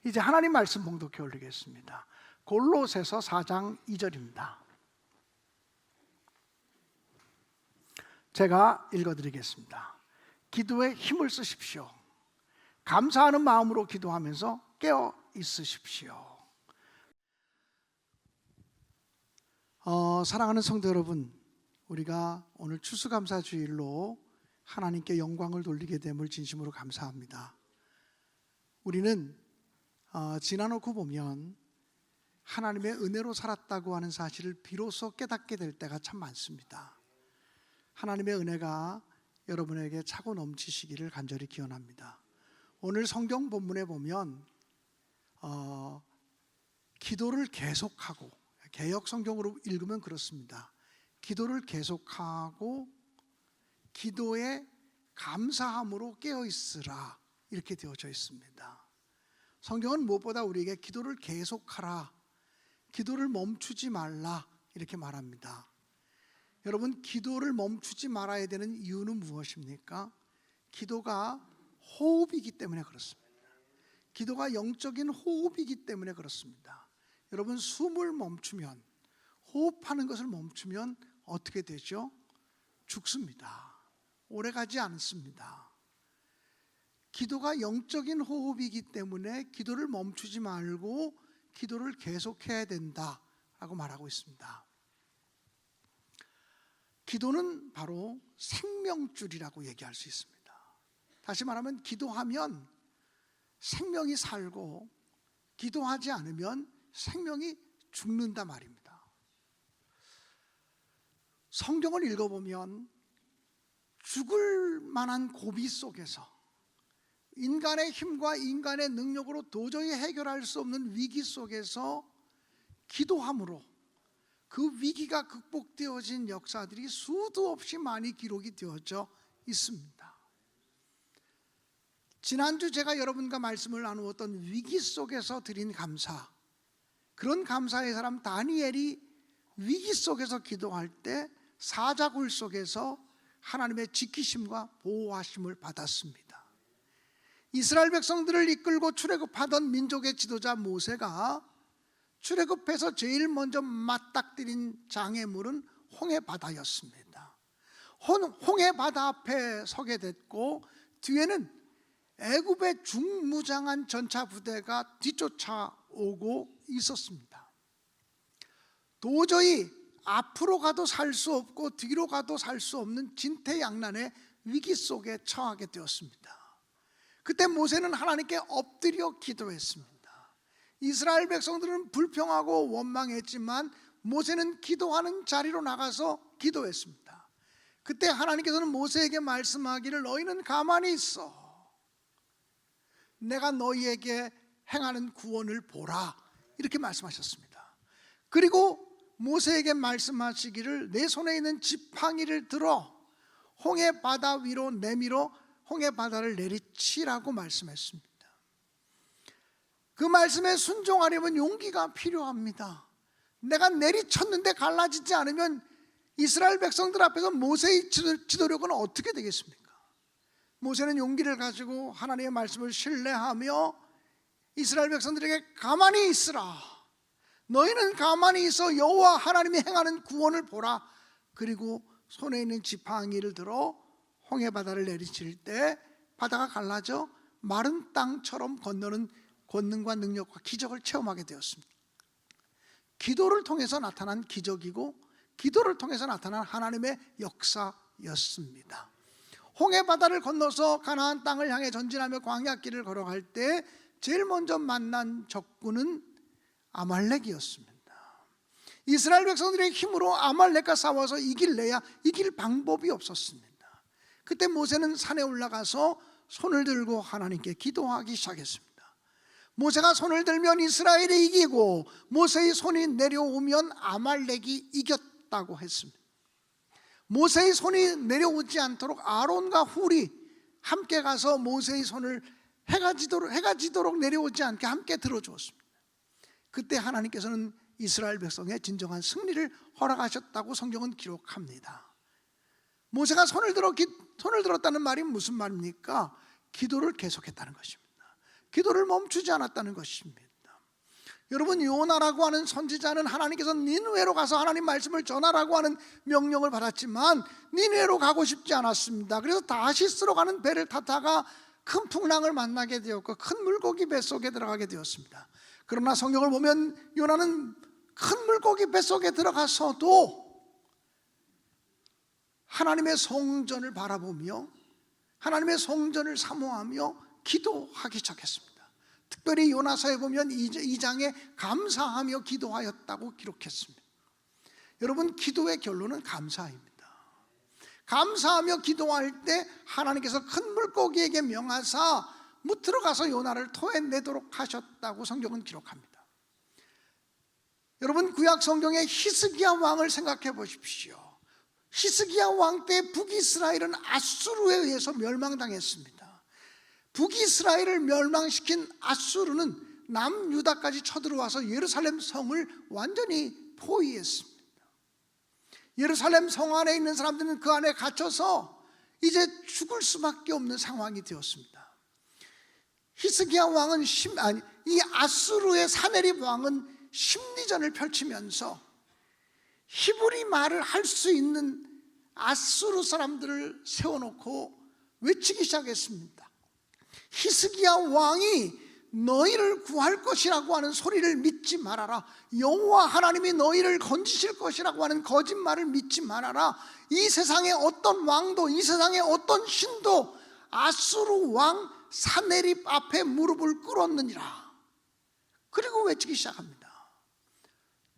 이제 하나님 말씀 봉독해 올리겠습니다. 골로새서 4장 2절입니다. 제가 읽어드리겠습니다. 기도에 힘을 쓰십시오. 감사하는 마음으로 기도하면서 깨어 있으십시오. 사랑하는 성도 여러분, 우리가 오늘 추수감사주일로 하나님께 영광을 돌리게 됨을 진심으로 감사합니다. 우리는 지나놓고 보면 하나님의 은혜로 살았다고 하는 사실을 비로소 깨닫게 될 때가 참 많습니다. 하나님의 은혜가 여러분에게 차고 넘치시기를 간절히 기원합니다. 오늘 성경 본문에 보면 기도를 계속하고, 개역 성경으로 읽으면 그렇습니다. 기도를 계속하고 기도에 감사함으로 깨어있으라, 이렇게 되어져 있습니다. 성경은 무엇보다 우리에게 기도를 계속하라, 기도를 멈추지 말라, 이렇게 말합니다. 여러분, 기도를 멈추지 말아야 되는 이유는 무엇입니까? 기도가 호흡이기 때문에 그렇습니다. 기도가 영적인 호흡이기 때문에 그렇습니다. 여러분, 숨을 멈추면, 호흡하는 것을 멈추면 어떻게 되죠? 죽습니다. 오래가지 않습니다. 기도가 영적인 호흡이기 때문에 기도를 멈추지 말고 기도를 계속해야 된다라고 말하고 있습니다. 기도는 바로 생명줄이라고 얘기할 수 있습니다. 다시 말하면 기도하면 생명이 살고, 기도하지 않으면 생명이 죽는다 말입니다. 성경을 읽어보면 죽을 만한 고비 속에서, 인간의 힘과 인간의 능력으로 도저히 해결할 수 없는 위기 속에서 기도함으로 그 위기가 극복되어진 역사들이 수도 없이 많이 기록이 되어져 있습니다. 지난주 제가 여러분과 말씀을 나누었던 위기 속에서 드린 감사, 그런 감사의 사람 다니엘이 위기 속에서 기도할 때 사자굴 속에서 하나님의 지키심과 보호하심을 받았습니다. 이스라엘 백성들을 이끌고 출애굽하던 민족의 지도자 모세가 출애굽해서 제일 먼저 맞닥뜨린 장애물은 홍해바다였습니다. 홍해바다 앞에 서게 됐고, 뒤에는 애굽의 중무장한 전차 부대가 뒤쫓아오고 있었습니다. 도저히 앞으로 가도 살 수 없고 뒤로 가도 살 수 없는 진퇴양난의 위기 속에 처하게 되었습니다. 그때 모세는 하나님께 엎드려 기도했습니다. 이스라엘 백성들은 불평하고 원망했지만 모세는 기도하는 자리로 나가서 기도했습니다. 그때 하나님께서는 모세에게 말씀하기를, 너희는 가만히 있어, 내가 너희에게 행하는 구원을 보라, 이렇게 말씀하셨습니다. 그리고 모세에게 말씀하시기를, 내 손에 있는 지팡이를 들어 홍해 바다 위로 내밀어 홍해 바다를 내리치라고 말씀했습니다. 그 말씀에 순종하려면 용기가 필요합니다. 내가 내리쳤는데 갈라지지 않으면 이스라엘 백성들 앞에서 모세의 지도력은 어떻게 되겠습니까? 모세는 용기를 가지고 하나님의 말씀을 신뢰하며 이스라엘 백성들에게 가만히 있으라, 너희는 가만히 있어 여호와 하나님이 행하는 구원을 보라, 그리고 손에 있는 지팡이를 들어 홍해바다를 내리칠 때 바다가 갈라져 마른 땅처럼 건너는 권능과 능력과 기적을 체험하게 되었습니다. 기도를 통해서 나타난 기적이고, 기도를 통해서 나타난 하나님의 역사였습니다. 홍해바다를 건너서 가나안 땅을 향해 전진하며 광야길을 걸어갈 때 제일 먼저 만난 적군은 아말렉이었습니다. 이스라엘 백성들의 힘으로 아말렉과 싸워서 이길래야 이길 방법이 없었습니다. 그때 모세는 산에 올라가서 손을 들고 하나님께 기도하기 시작했습니다. 모세가 손을 들면 이스라엘이 이기고, 모세의 손이 내려오면 아말렉이 이겼다고 했습니다. 모세의 손이 내려오지 않도록 아론과 훌이 함께 가서 모세의 손을 해가 지도록 내려오지 않게 함께 들어주었습니다. 그때 하나님께서는 이스라엘 백성의 진정한 승리를 허락하셨다고 성경은 기록합니다. 모세가 손을 들었다는 말이 무슨 말입니까? 기도를 계속했다는 것입니다. 기도를 멈추지 않았다는 것입니다. 여러분, 요나라고 하는 선지자는 하나님께서 니느웨로 가서 하나님 말씀을 전하라고 하는 명령을 받았지만 니느웨로 가고 싶지 않았습니다. 그래서 다시스로 가는 배를 타다가 큰 풍랑을 만나게 되었고 큰 물고기 뱃속에 들어가게 되었습니다. 그러나 성경을 보면 요나는 큰 물고기 뱃속에 들어가서도 하나님의 성전을 바라보며 하나님의 성전을 사모하며 기도하기 시작했습니다. 특별히 요나서에 보면 2장에 감사하며 기도하였다고 기록했습니다. 여러분, 기도의 결론은 감사입니다. 감사하며 기도할 때 하나님께서 큰 물고기에게 명하사 들어가서 요나를 토해내도록 하셨다고 성경은 기록합니다. 여러분, 구약 성경의 히스기야 왕을 생각해 보십시오. 히스기야 왕 때 북이스라엘은 아수르에 의해서 멸망당했습니다. 북이스라엘을 멸망시킨 아수르는 남유다까지 쳐들어와서 예루살렘 성을 완전히 포위했습니다. 예루살렘 성 안에 있는 사람들은 그 안에 갇혀서 이제 죽을 수밖에 없는 상황이 되었습니다. 히스기야 왕은 이 아수르의 사네립 왕은 심리전을 펼치면서 히브리 말을 할 수 있는 아수르 사람들을 세워놓고 외치기 시작했습니다. 히스기야 왕이 너희를 구할 것이라고 하는 소리를 믿지 말아라. 여호와 하나님이 너희를 건지실 것이라고 하는 거짓말을 믿지 말아라. 이 세상의 어떤 왕도, 이 세상의 어떤 신도 아수르 왕 사네립 앞에 무릎을 꿇었느니라. 그리고 외치기 시작합니다.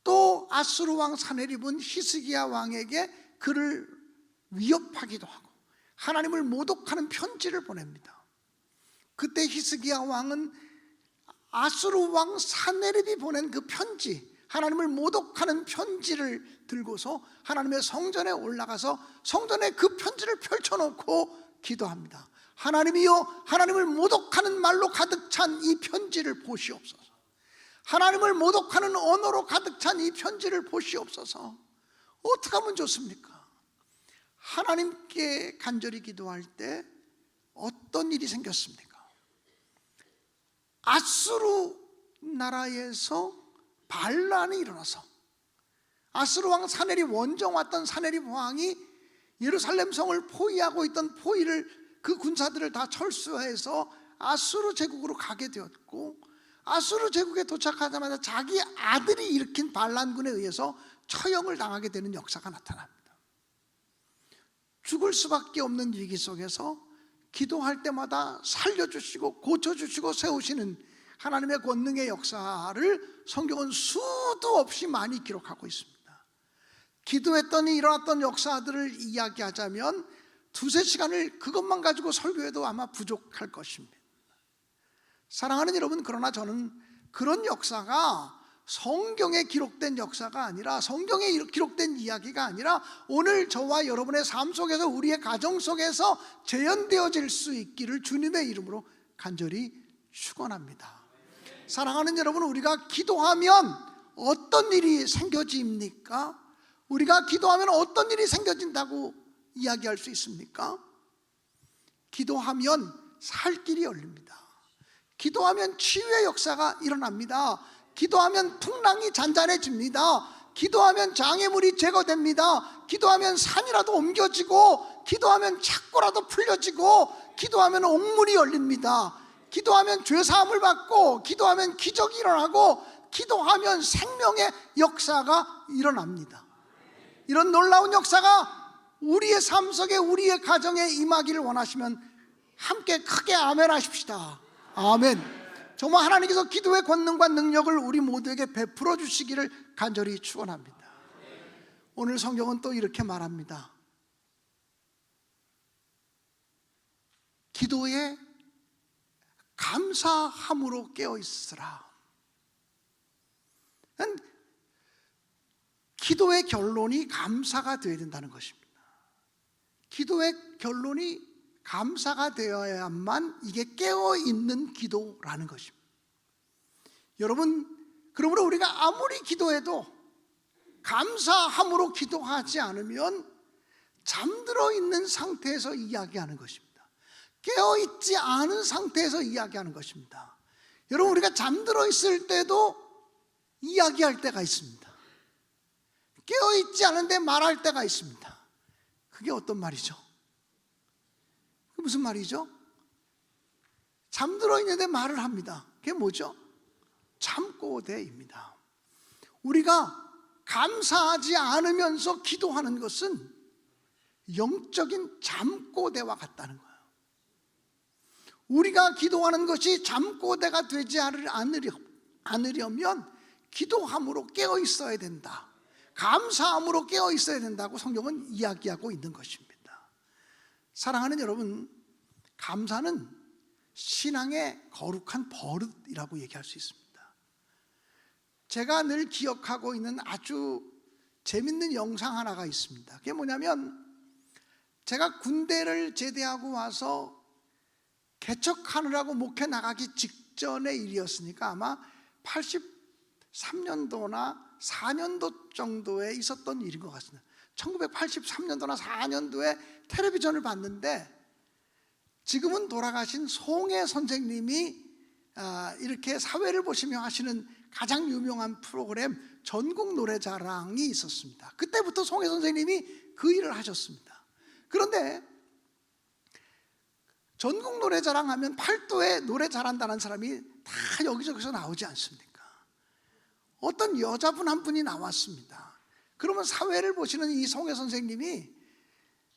또 아수르 왕 사네립은 히스기야 왕에게 그를 위협하기도 하고 하나님을 모독하는 편지를 보냅니다. 그때 히스기야 왕은 아수르 왕 사네립이 보낸 그 편지, 하나님을 모독하는 편지를 들고서 하나님의 성전에 올라가서 성전에 그 편지를 펼쳐놓고 기도합니다. 하나님이여, 하나님을 모독하는 말로 가득 찬 이 편지를 보시옵소서. 하나님을 모독하는 언어로 가득 찬 이 편지를 보시옵소서. 어떻게 하면 좋습니까? 하나님께 간절히 기도할 때 어떤 일이 생겼습니까? 아수르 나라에서 반란이 일어나서 아수르 왕 사네립, 원정 왔던 사네립 왕이 예루살렘 성을 포위하고 있던 그 군사들을 다 철수해서 아수르 제국으로 가게 되었고, 아수르 제국에 도착하자마자 자기 아들이 일으킨 반란군에 의해서 처형을 당하게 되는 역사가 나타납니다. 죽을 수밖에 없는 위기 속에서 기도할 때마다 살려주시고 고쳐주시고 세우시는 하나님의 권능의 역사를 성경은 수도 없이 많이 기록하고 있습니다. 기도했더니 일어났던 역사들을 이야기하자면 두세 시간을 그것만 가지고 설교해도 아마 부족할 것입니다. 사랑하는 여러분, 그러나 저는 그런 역사가 성경에 기록된 역사가 아니라, 성경에 기록된 이야기가 아니라 오늘 저와 여러분의 삶 속에서, 우리의 가정 속에서 재현되어질 수 있기를 주님의 이름으로 간절히 축원합니다. 사랑하는 여러분, 우리가 기도하면 어떤 일이 생겨집니까? 우리가 기도하면 어떤 일이 생겨진다고 이야기할 수 있습니까? 기도하면 살 길이 열립니다. 기도하면 치유의 역사가 일어납니다. 기도하면 풍랑이 잔잔해집니다. 기도하면 장애물이 제거됩니다. 기도하면 산이라도 옮겨지고, 기도하면 착고라도 풀려지고, 기도하면 옥문이 열립니다. 기도하면 죄사함을 받고, 기도하면 기적이 일어나고, 기도하면 생명의 역사가 일어납니다. 이런 놀라운 역사가 우리의 삶 속에, 우리의 가정에 임하기를 원하시면 함께 크게 아멘 하십시다. 아멘. 정말 하나님께서 기도의 권능과 능력을 우리 모두에게 베풀어 주시기를 간절히 축원합니다. 오늘 성경은 또 이렇게 말합니다. 기도에 감사함으로 깨어 있으라. 기도의 결론이 감사가 되어야 된다는 것입니다. 기도의 결론이 감사가 되어야만 이게 깨어있는 기도라는 것입니다. 여러분, 그러므로 우리가 아무리 기도해도 감사함으로 기도하지 않으면 잠들어 있는 상태에서 이야기하는 것입니다. 깨어있지 않은 상태에서 이야기하는 것입니다. 여러분, 우리가 잠들어 있을 때도 이야기할 때가 있습니다. 깨어있지 않은데 말할 때가 있습니다. 그게 어떤 말이죠? 그게 무슨 말이죠? 잠들어 있는데 말을 합니다. 그게 뭐죠? 잠꼬대입니다. 우리가 감사하지 않으면서 기도하는 것은 영적인 잠꼬대와 같다는 거예요. 우리가 기도하는 것이 잠꼬대가 되지 않으려면 기도함으로 깨어 있어야 된다, 감사함으로 깨어 있어야 된다고 성경은 이야기하고 있는 것입니다. 사랑하는 여러분, 감사는 신앙의 거룩한 버릇이라고 얘기할 수 있습니다. 제가 늘 기억하고 있는 아주 재밌는 영상 하나가 있습니다. 그게 뭐냐면, 제가 군대를 제대하고 와서 개척하느라고 목회 나가기 직전의 일이었으니까 아마 83년도나 4년도 정도에 있었던 일인 것 같습니다. 1983년도나 4년도에 텔레비전을 봤는데, 지금은 돌아가신 송혜 선생님이 이렇게 사회를 보시며 하시는 가장 유명한 프로그램 전국 노래자랑이 있었습니다. 그때부터 송혜 선생님이 그 일을 하셨습니다. 그런데 전국 노래자랑 하면 팔도에 노래 잘한다는 사람이 다 여기저기서 나오지 않습니까? 어떤 여자분 한 분이 나왔습니다. 그러면 사회를 보시는 이 송혜 선생님이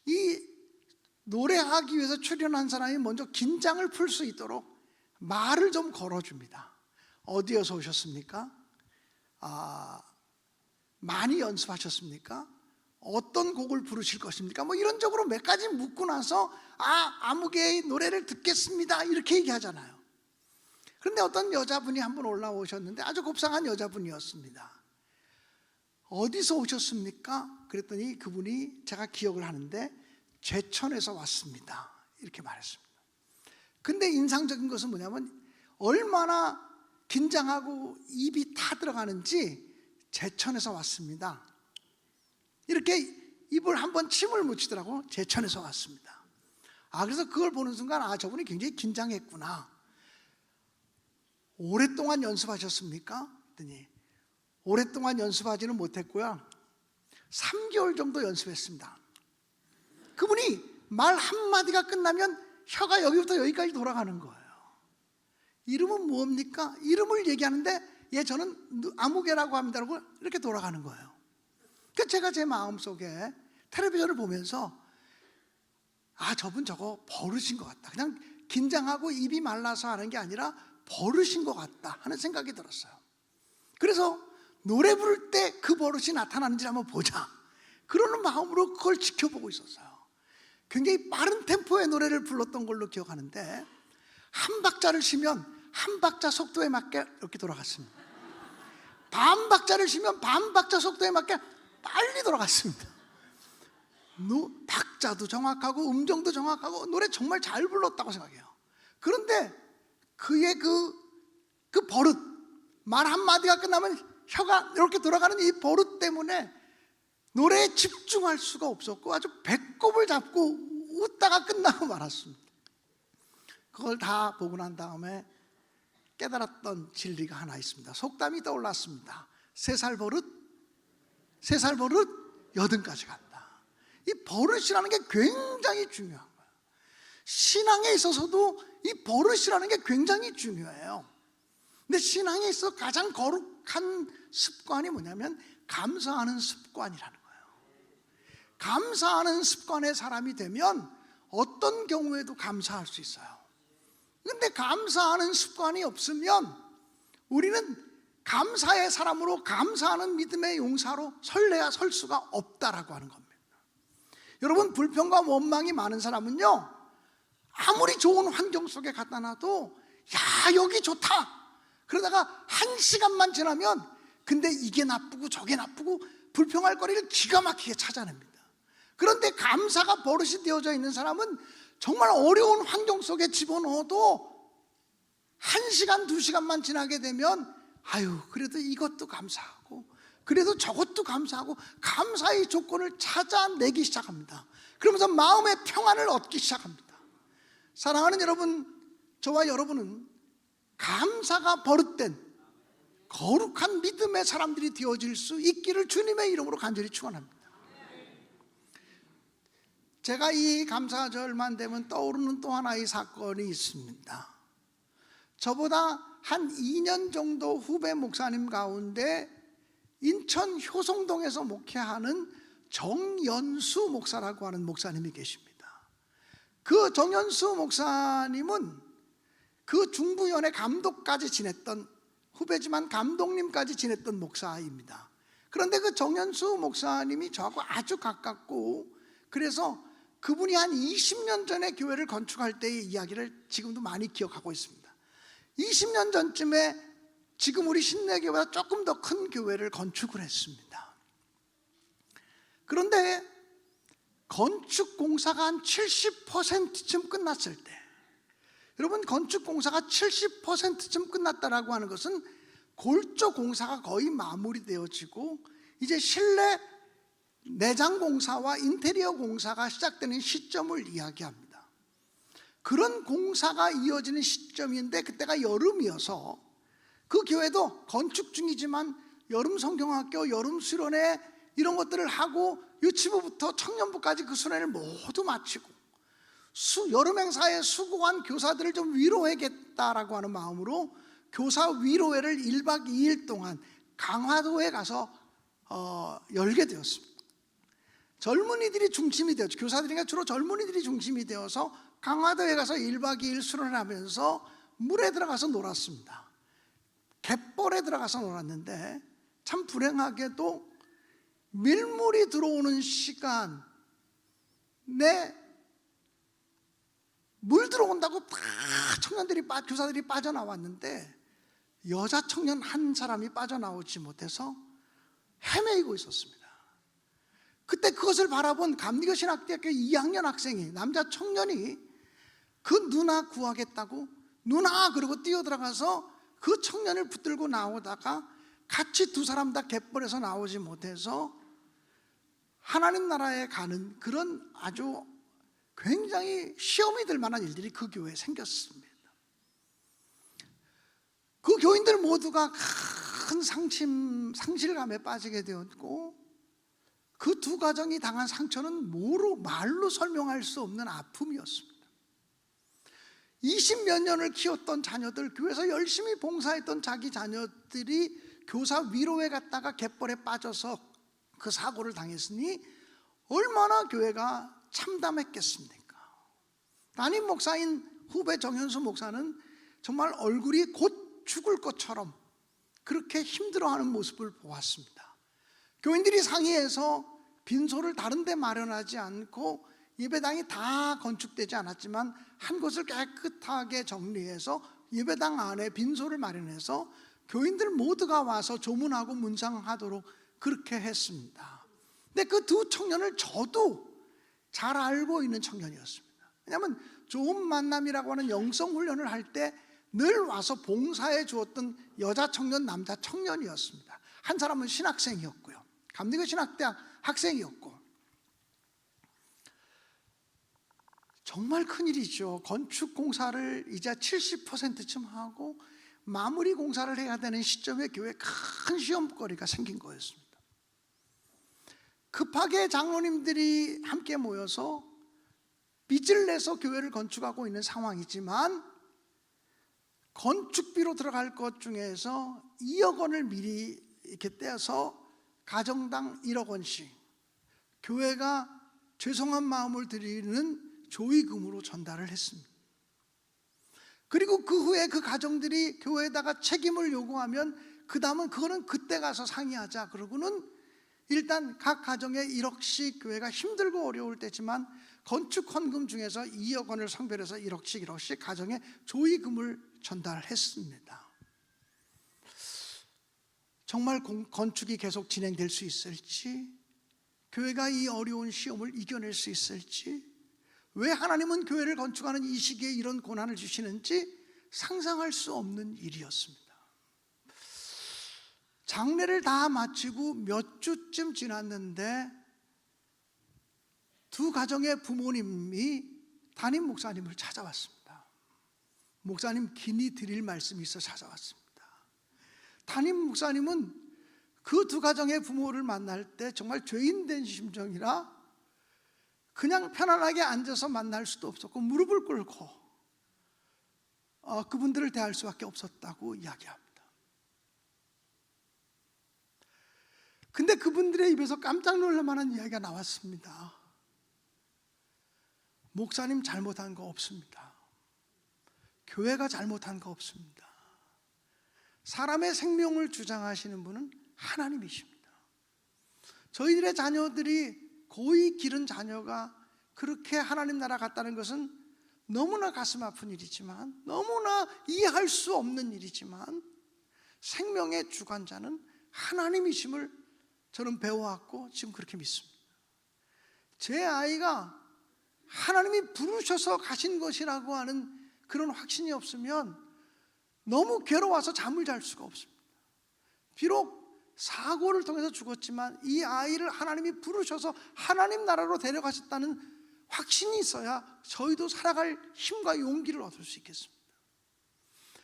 이 노래하기 위해서 출연한 사람이 먼저 긴장을 풀 수 있도록 말을 좀 걸어줍니다. 어디에서 오셨습니까? 많이 연습하셨습니까? 어떤 곡을 부르실 것입니까? 뭐 이런 쪽으로 몇 가지 묻고 나서 아무개의 노래를 듣겠습니다 이렇게 얘기하잖아요. 그런데 어떤 여자분이 한 분 올라오셨는데 아주 곱상한 여자분이었습니다. 어디서 오셨습니까? 그랬더니 그분이, 제가 기억을 하는데, 제천에서 왔습니다 이렇게 말했습니다. 근데 인상적인 것은 뭐냐면, 얼마나 긴장하고 입이 타 들어가는지 제천에서 왔습니다 이렇게 입을 한번 침을 묻히더라고. 제천에서 왔습니다. 그래서 그걸 보는 순간 저분이 굉장히 긴장했구나. 오랫동안 연습하셨습니까? 그랬더니 오랫동안 연습하지는 못했고요, 3개월 정도 연습했습니다. 그분이 말 한마디가 끝나면 혀가 여기부터 여기까지 돌아가는 거예요. 이름은 뭡니까? 이름을 얘기하는데, 저는 아무개라고 합니다라고 이렇게 돌아가는 거예요. 그러니까 제가 제 마음속에 텔레비전을 보면서 저분 저거 버릇인 것 같다, 그냥 긴장하고 입이 말라서 하는 게 아니라 버릇인 것 같다 하는 생각이 들었어요. 그래서 노래 부를 때 그 버릇이 나타나는지 한번 보자, 그러는 마음으로 그걸 지켜보고 있었어요. 굉장히 빠른 템포의 노래를 불렀던 걸로 기억하는데, 한 박자를 쉬면 한 박자 속도에 맞게 이렇게 돌아갔습니다. 반 박자를 쉬면 반 박자 속도에 맞게 빨리 돌아갔습니다. 박자도 정확하고 음정도 정확하고 노래 정말 잘 불렀다고 생각해요. 그런데 그의 그 버릇, 말 한마디가 끝나면 혀가 이렇게 돌아가는 이 버릇 때문에 노래에 집중할 수가 없었고 아주 배꼽을 잡고 웃다가 끝나고 말았습니다. 그걸 다 보고 난 다음에 깨달았던 진리가 하나 있습니다. 속담이 떠올랐습니다. 3살 버릇 80까지 간다. 이 버릇이라는 게 굉장히 중요한 거예요. 신앙에 있어서도 이 버릇이라는 게 굉장히 중요해요. 근데 신앙에 있어서 가장 거룩한 습관이 뭐냐면 감사하는 습관이라는 거예요. 감사하는 습관의 사람이 되면 어떤 경우에도 감사할 수 있어요. 근데 감사하는 습관이 없으면 우리는 감사의 사람으로, 감사하는 믿음의 용사로 설래야 설 수가 없다라고 하는 겁니다. 여러분, 불평과 원망이 많은 사람은요, 아무리 좋은 환경 속에 갖다 놔도 여기 좋다 그러다가 1시간만 지나면 근데 이게 나쁘고 저게 나쁘고 불평할 거리를 기가 막히게 찾아냅니다. 그런데 감사가 버릇이 되어져 있는 사람은 정말 어려운 환경 속에 집어넣어도 1시간, 2시간만 지나게 되면 그래도 이것도 감사하고 그래도 저것도 감사하고 감사의 조건을 찾아내기 시작합니다. 그러면서 마음의 평안을 얻기 시작합니다. 사랑하는 여러분, 저와 여러분은 감사가 버릇된 거룩한 믿음의 사람들이 되어질 수 있기를 주님의 이름으로 간절히 축원합니다. 제가 이 감사절만 되면 떠오르는 또 하나의 사건이 있습니다. 저보다 한 2년 정도 후배 목사님 가운데 인천 효성동에서 목회하는 정연수 목사라고 하는 목사님이 계십니다. 그 정연수 목사님은 그 중부위원회 감독까지 지냈던, 후배지만 감독님까지 지냈던 목사입니다. 그런데 그 정연수 목사님이 저하고 아주 가깝고, 그래서 그분이 한 20년 전에 교회를 건축할 때의 이야기를 지금도 많이 기억하고 있습니다. 20년 전쯤에 지금 우리 신내교회보다 조금 더 큰 교회를 건축을 했습니다. 그런데 건축 공사가 한 70%쯤 끝났을 때, 여러분, 건축 공사가 70%쯤 끝났다라고 하는 것은 골조 공사가 거의 마무리되어지고 이제 실내 내장 공사와 인테리어 공사가 시작되는 시점을 이야기합니다. 그런 공사가 이어지는 시점인데 그때가 여름이어서 그 교회도 건축 중이지만 여름 성경학교, 여름 수련회 이런 것들을 하고 유치부부터 청년부까지 그 수련회를 모두 마치고 여름 행사에 수고한 교사들을 좀 위로해야겠다라고 하는 마음으로 교사 위로회를 1박 2일 동안 강화도에 가서 열게 되었습니다. 젊은이들이 중심이 되었죠. 교사들이니까 주로 젊은이들이 중심이 되어서 강화도에 가서 1박 2일 수련을 하면서 물에 들어가서 놀았습니다. 갯벌에 들어가서 놀았는데 참 불행하게도 밀물이 들어오는 시간에 물 들어온다고 다 교사들이 빠져나왔는데 여자 청년 한 사람이 빠져나오지 못해서 헤매이고 있었습니다. 그때 그것을 바라본 감리교 신학대학교 2학년 학생이, 남자 청년이 그 누나 구하겠다고 누나 그러고 뛰어들어가서 그 청년을 붙들고 나오다가 같이 두 사람 다 갯벌에서 나오지 못해서 하나님 나라에 가는 그런 아주 굉장히 시험이 될 만한 일들이 그 교회에 생겼습니다. 그 교인들 모두가 큰 상실감에 빠지게 되었고, 그 두 가정이 당한 상처는 말로 설명할 수 없는 아픔이었습니다. 20몇 년을 키웠던 자녀들, 교회에서 열심히 봉사했던 자기 자녀들이 교사 위로회 갔다가 갯벌에 빠져서 그 사고를 당했으니 얼마나 교회가 참담했겠습니까? 담임 목사인 후배 정현수 목사는 정말 얼굴이 곧 죽을 것처럼 그렇게 힘들어하는 모습을 보았습니다. 교인들이 상의해서 빈소를 다른 데 마련하지 않고, 예배당이 다 건축되지 않았지만 한 곳을 깨끗하게 정리해서 예배당 안에 빈소를 마련해서 교인들 모두가 와서 조문하고 문상하도록 그렇게 했습니다. 근데 그 두 청년을 저도 잘 알고 있는 청년이었습니다. 왜냐하면 좋은 만남이라고 하는 영성훈련을 할 때 늘 와서 봉사해 주었던 여자 청년, 남자 청년이었습니다. 한 사람은 신학생이었고요, 감리교 신학대학 학생이었고. 정말 큰일이죠. 건축 공사를 이제 70%쯤 하고 마무리 공사를 해야 되는 시점에 교회에 큰 시험거리가 생긴 거였습니다. 급하게 장로님들이 함께 모여서 빚을 내서 교회를 건축하고 있는 상황이지만 건축비로 들어갈 것 중에서 2억 원을 미리 이렇게 떼어서 가정당 1억 원씩 교회가 죄송한 마음을 드리는 조의금으로 전달을 했습니다. 그리고 그 후에 그 가정들이 교회에다가 책임을 요구하면 그 다음은 그거는 그때 가서 상의하자 그러고는 일단 각 가정에 1억씩, 교회가 힘들고 어려울 때지만 건축 헌금 중에서 2억 원을 성별해서 1억씩 가정에 조의금을 전달했습니다. 정말 건축이 계속 진행될 수 있을지, 교회가 이 어려운 시험을 이겨낼 수 있을지, 왜 하나님은 교회를 건축하는 이 시기에 이런 고난을 주시는지 상상할 수 없는 일이었습니다. 장례를 다 마치고 몇 주쯤 지났는데 두 가정의 부모님이 담임 목사님을 찾아왔습니다. 목사님 긴히 드릴 말씀이 있어 찾아왔습니다. 담임 목사님은 그 두 가정의 부모를 만날 때 정말 죄인된 심정이라 그냥 편안하게 앉아서 만날 수도 없었고 무릎을 꿇고 그분들을 대할 수밖에 없었다고 이야기합니다. 근데 그분들의 입에서 깜짝 놀랄 만한 이야기가 나왔습니다. 목사님 잘못한 거 없습니다. 교회가 잘못한 거 없습니다. 사람의 생명을 주장하시는 분은 하나님이십니다. 저희들의 자녀들이 고이 기른 자녀가 그렇게 하나님 나라 갔다는 것은 너무나 가슴 아픈 일이지만, 너무나 이해할 수 없는 일이지만, 생명의 주관자는 하나님이심을 저는 배워왔고 지금 그렇게 믿습니다. 제 아이가 하나님이 부르셔서 가신 것이라고 하는 그런 확신이 없으면 너무 괴로워서 잠을 잘 수가 없습니다. 비록 사고를 통해서 죽었지만 이 아이를 하나님이 부르셔서 하나님 나라로 데려가셨다는 확신이 있어야 저희도 살아갈 힘과 용기를 얻을 수 있겠습니다.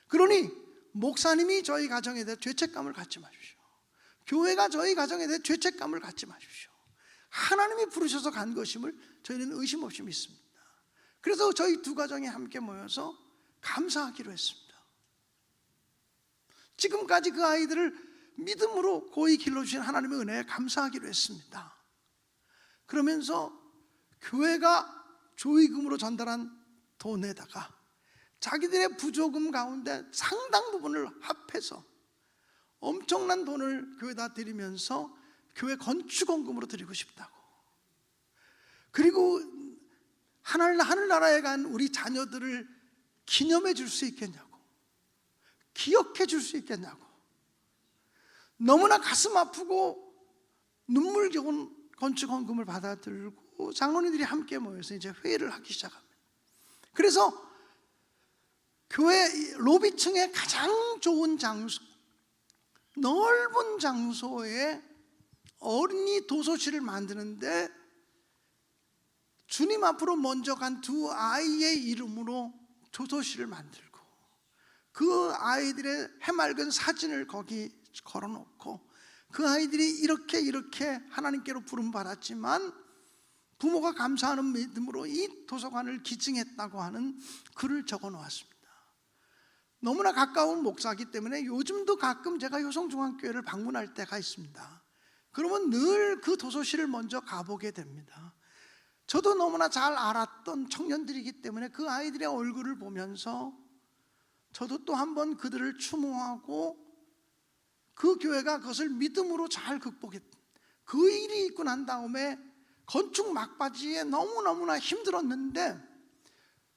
그러니 목사님이 저희 가정에 대해 죄책감을 갖지 마십시오. 교회가 저희 가정에 대해 죄책감을 갖지 마십시오. 하나님이 부르셔서 간 것임을 저희는 의심 없이 믿습니다. 그래서 저희 두 가정이 함께 모여서 감사하기로 했습니다. 지금까지 그 아이들을 믿음으로 고이 길러주신 하나님의 은혜에 감사하기로 했습니다. 그러면서 교회가 조의금으로 전달한 돈에다가 자기들의 부조금 가운데 상당 부분을 합해서 엄청난 돈을 교회에다 드리면서 교회 건축원금으로 드리고 싶다고, 그리고 하늘나라에 간 우리 자녀들을 기념해 줄 수 있겠냐고, 기억해 줄 수 있겠냐고, 너무나 가슴 아프고 눈물겨운 건축원금을 받아들고 장로님들이 함께 모여서 이제 회의를 하기 시작합니다. 그래서 교회 로비층의 가장 좋은 장소, 넓은 장소에 어린이 도서실을 만드는데 주님 앞으로 먼저 간 두 아이의 이름으로 도서실을 만들고 그 아이들의 해맑은 사진을 거기 걸어놓고 그 아이들이 이렇게 하나님께로 부름받았지만 부모가 감사하는 믿음으로 이 도서관을 기증했다고 하는 글을 적어 놓았습니다. 너무나 가까운 목사이기 때문에 요즘도 가끔 제가 효성중앙교회를 방문할 때가 있습니다. 그러면 늘 그 도서실을 먼저 가보게 됩니다. 저도 너무나 잘 알았던 청년들이기 때문에 그 아이들의 얼굴을 보면서 저도 또 한 번 그들을 추모하고 그 교회가 그것을 믿음으로 잘 극복했, 그 일이 있고 난 다음에 건축 막바지에 너무너무나 힘들었는데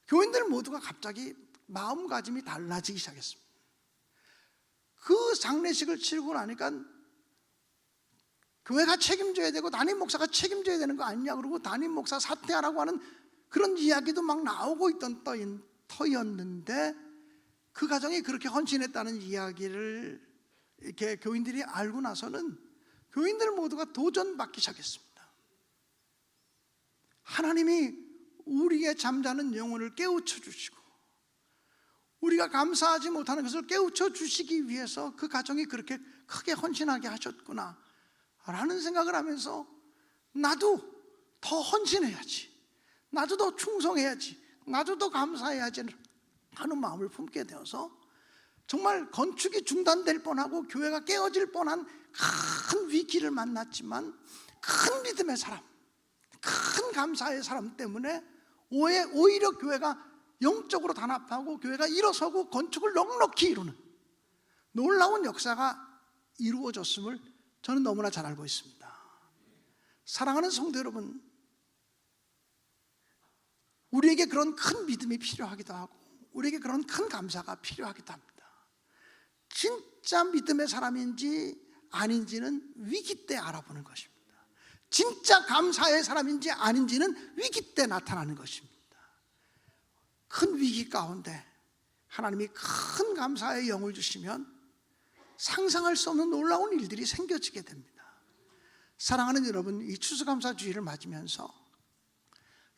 교인들 모두가 갑자기 마음가짐이 달라지기 시작했습니다. 그 장례식을 치르고 나니까 교회가 책임져야 되고 담임 목사가 책임져야 되는 거 아니냐, 그러고 담임 목사 사퇴하라고 하는 그런 이야기도 막 나오고 있던 터였는데 그 가정이 그렇게 헌신했다는 이야기를 이렇게 교인들이 알고 나서는 교인들 모두가 도전받기 시작했습니다. 하나님이 우리의 잠자는 영혼을 깨우쳐 주시고 우리가 감사하지 못하는 것을 깨우쳐 주시기 위해서 그 가정이 그렇게 크게 헌신하게 하셨구나 라는 생각을 하면서 나도 더 헌신해야지, 나도 더 충성해야지, 나도 더 감사해야지 하는 마음을 품게 되어서 정말 건축이 중단될 뻔하고 교회가 깨어질 뻔한 큰 위기를 만났지만 큰 믿음의 사람, 큰 감사의 사람 때문에 오히려 교회가 영적으로 단합하고 교회가 일어서고 건축을 넉넉히 이루는 놀라운 역사가 이루어졌음을 저는 너무나 잘 알고 있습니다. 사랑하는 성도 여러분, 우리에게 그런 큰 믿음이 필요하기도 하고 우리에게 그런 큰 감사가 필요하기도 합니다. 진짜 믿음의 사람인지 아닌지는 위기 때 알아보는 것입니다. 진짜 감사의 사람인지 아닌지는 위기 때 나타나는 것입니다. 큰 위기 가운데 하나님이 큰 감사의 영을 주시면 상상할 수 없는 놀라운 일들이 생겨지게 됩니다. 사랑하는 여러분, 이 추수감사주의를 맞으면서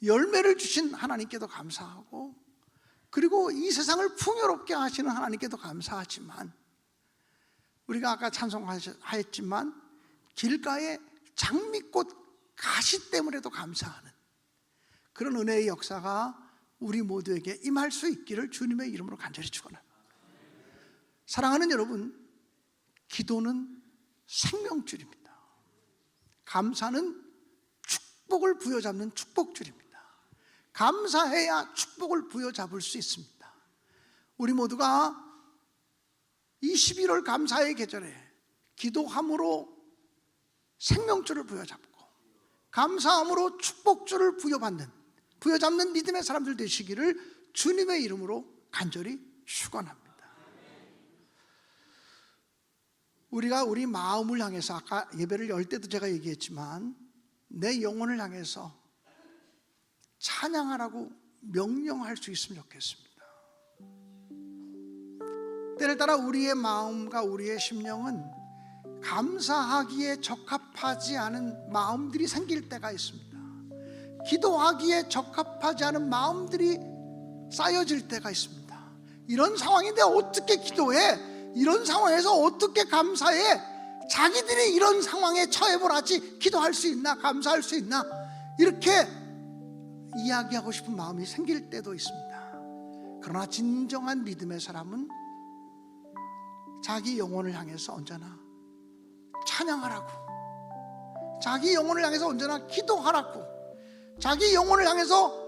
열매를 주신 하나님께도 감사하고 그리고 이 세상을 풍요롭게 하시는 하나님께도 감사하지만, 우리가 아까 찬송하였지만 길가에 장미꽃 가시 때문에도 감사하는 그런 은혜의 역사가 우리 모두에게 임할 수 있기를 주님의 이름으로 간절히 축원합니다. 사랑하는 여러분, 기도는 생명줄입니다. 감사는 축복을 부여잡는 축복줄입니다. 감사해야 축복을 부여잡을 수 있습니다. 우리 모두가 이 11월 감사의 계절에 기도함으로 생명줄을 부여잡고 감사함으로 축복줄을 부여잡는 믿음의 사람들 되시기를 주님의 이름으로 간절히 축원합니다. 우리가 우리 마음을 향해서, 아까 예배를 열 때도 제가 얘기했지만, 내 영혼을 향해서 찬양하라고 명령할 수 있으면 좋겠습니다. 때를 따라 우리의 마음과 우리의 심령은 감사하기에 적합하지 않은 마음들이 생길 때가 있습니다. 기도하기에 적합하지 않은 마음들이 쌓여질 때가 있습니다. 이런 상황인데 어떻게 기도해? 이런 상황에서 어떻게 감사해? 자기들이 이런 상황에 처해보라지 기도할 수 있나? 감사할 수 있나? 이렇게 이야기하고 싶은 마음이 생길 때도 있습니다. 그러나 진정한 믿음의 사람은 자기 영혼을 향해서 언제나 찬양하라고, 자기 영혼을 향해서 언제나 기도하라고, 자기 영혼을 향해서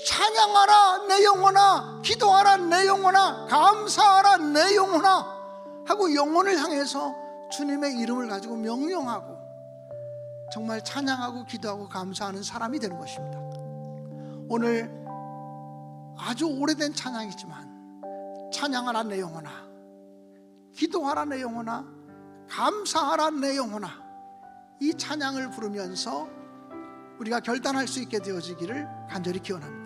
찬양하라 내 영혼아, 기도하라 내 영혼아, 감사하라 내 영혼아 하고 영혼을 향해서 주님의 이름을 가지고 명령하고 정말 찬양하고 기도하고 감사하는 사람이 되는 것입니다. 오늘 아주 오래된 찬양이지만 찬양하라 내 영혼아, 기도하라 내 영혼아, 감사하라 내 영혼아, 이 찬양을 부르면서 우리가 결단할 수 있게 되어지기를 간절히 기원합니다.